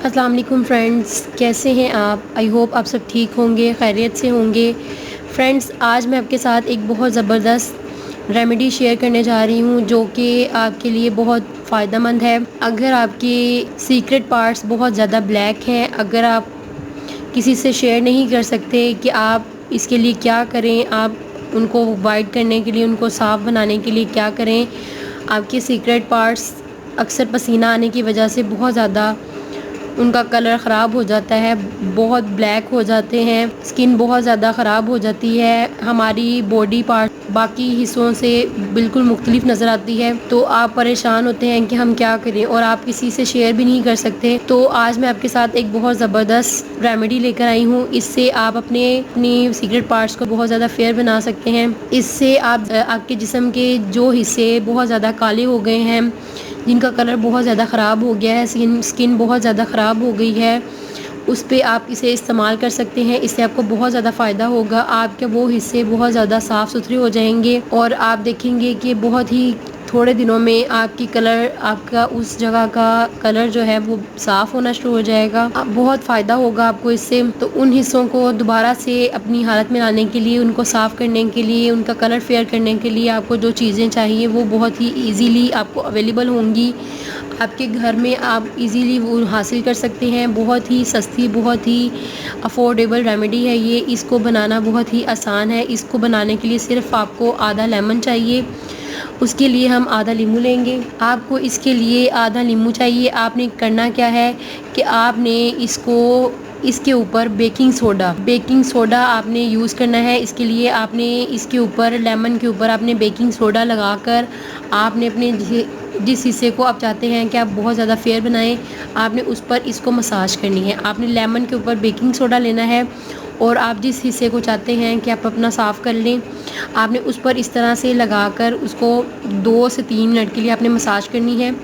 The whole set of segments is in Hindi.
अस्सलाम वालेकुम फ्रेंड्स, कैसे हैं आप? आई होप आप सब ठीक होंगे, खैरियत से होंगे। फ्रेंड्स, आज मैं आपके साथ एक बहुत ज़बरदस्त रेमेडी शेयर करने जा रही हूँ जो कि आपके लिए बहुत फ़ायदेमंद है। अगर आपके सीक्रेट पार्ट्स बहुत ज़्यादा ब्लैक हैं, अगर आप किसी से शेयर नहीं कर सकते कि आप इसके लिए क्या करें, आप उनको वाइट करने के लिए, उनको साफ़ बनाने के लिए क्या करें। आपके सीक्रेट पार्ट्स अक्सर पसीना आने की वजह से बहुत ज़्यादा उनका कलर ख़राब हो जाता है, बहुत ब्लैक हो जाते हैं, स्किन बहुत ज़्यादा ख़राब हो जाती है, हमारी बॉडी पार्ट बाकी हिस्सों से बिल्कुल मुख्तलिफ नज़र आती है। तो आप परेशान होते हैं कि हम क्या करें और आप किसी से शेयर भी नहीं कर सकते। तो आज मैं आपके साथ एक बहुत ज़बरदस्त रेमेडी लेकर आई हूँ। इससे आप अपनी सीक्रेट पार्ट्स को बहुत ज़्यादा फेयर बना सकते हैं। इससे आप आपके जिस्म के जो हिस्से बहुत ज़्यादा काले हो गए हैं, जिनका कलर बहुत ज़्यादा ख़राब हो गया है, स्किन बहुत ज़्यादा ख़राब हो गई है, उस पे आप इसे इस्तेमाल कर सकते हैं। इससे आपको बहुत ज़्यादा फ़ायदा होगा। आपके वो हिस्से बहुत ज़्यादा साफ़ सुथरे हो जाएंगे और आप देखेंगे कि बहुत ही थोड़े दिनों में आपका उस जगह का कलर जो है वो साफ़ होना शुरू हो जाएगा। बहुत फ़ायदा होगा आपको इससे। तो उन हिस्सों को दोबारा से अपनी हालत में लाने के लिए, उनको साफ़ करने के लिए, उनका कलर फेयर करने के लिए आपको जो चीज़ें चाहिए वो बहुत ही ईज़िली आपको अवेलेबल होंगी। आपके घर में आप इजीली वो हासिल कर सकते हैं। बहुत ही सस्ती, बहुत ही अफोर्डेबल रेमेडी है ये। इसको बनाना बहुत ही आसान है। इसको बनाने के लिए सिर्फ आपको आधा लेमन चाहिए। उसके लिए हम आधा नींबू लेंगे। आपको इसके लिए आधा नींबू चाहिए। आपने करना क्या है कि आपने इसके ऊपर बेकिंग सोडा आपने यूज़ करना है। इसके लिए आपने इसके ऊपर लेमन के ऊपर आपने बेकिंग सोडा लगाकर आपने अपने जिस हिस्से को आप चाहते हैं कि आप बहुत ज़्यादा फेयर बनाएं, आपने उस पर इसको मसाज करनी है। आपने लेमन के ऊपर बेकिंग सोडा लेना है और आप जिस हिस्से को चाहते हैं कि आप अपना साफ़ कर लें, आपने उस पर इस तरह से लगाकर उसको 2 से 3 मिनट के लिए आपने मसाज करनी है।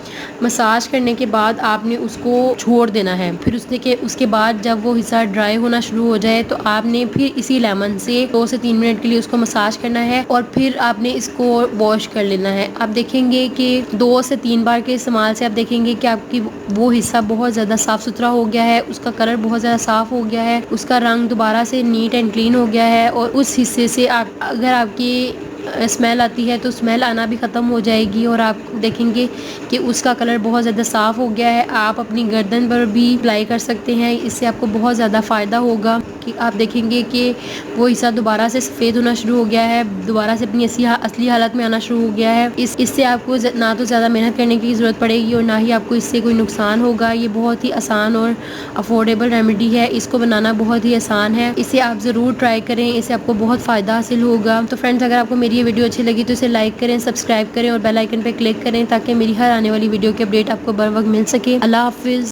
मसाज करने के बाद आपने उसको छोड़ देना है। फिर उसके बाद जब वो हिस्सा ड्राई होना शुरू हो जाए तो आपने फिर इसी लेमन से 2 से 3 मिनट के लिए उसको मसाज करना है और फिर आपने इसको वॉश कर लेना है। आप देखेंगे कि 2 से 3 बार के इस्तेमाल से आप देखेंगे कि आपकी वो हिस्सा बहुत ज़्यादा साफ़ सुथरा हो गया है, उसका कलर बहुत ज़्यादा साफ़ हो गया है, उसका रंग दोबारा से नीट एंड क्लीन हो गया है और उस हिस्से से अगर आपकी स्मेल आती है तो स्मेल आना भी ख़त्म हो जाएगी और आप देखेंगे कि उसका कलर बहुत ज़्यादा साफ़ हो गया है। आप अपनी गर्दन पर भी अप्लाई कर सकते हैं। इससे आपको बहुत ज़्यादा फ़ायदा होगा कि आप देखेंगे कि वो हिस्सा दोबारा से सफ़ेद होना शुरू हो गया है, दोबारा से अपनी असली हालत में आना शुरू हो गया है। इससे आपको ना तो ज़्यादा मेहनत करने की ज़रूरत पड़ेगी और ना ही आपको इससे कोई नुकसान होगा। ये बहुत ही आसान और अफोर्डेबल रेमेडी है। इसको बनाना बहुत ही आसान है। इसे आप ज़रूर ट्राई करें, इससे आपको बहुत फ़ायदा हासिल होगा। तो फ्रेंड्स, अगर आपको मेरी ये वीडियो अच्छी लगी तो इसे लाइक करें, सब्सक्राइब करें और बेल आइकन पर क्लिक करें ताकि मेरी हर आने वाली वीडियो की अपडेट आपको बर वक्त मिल सके। अल्लाह हाफिज़।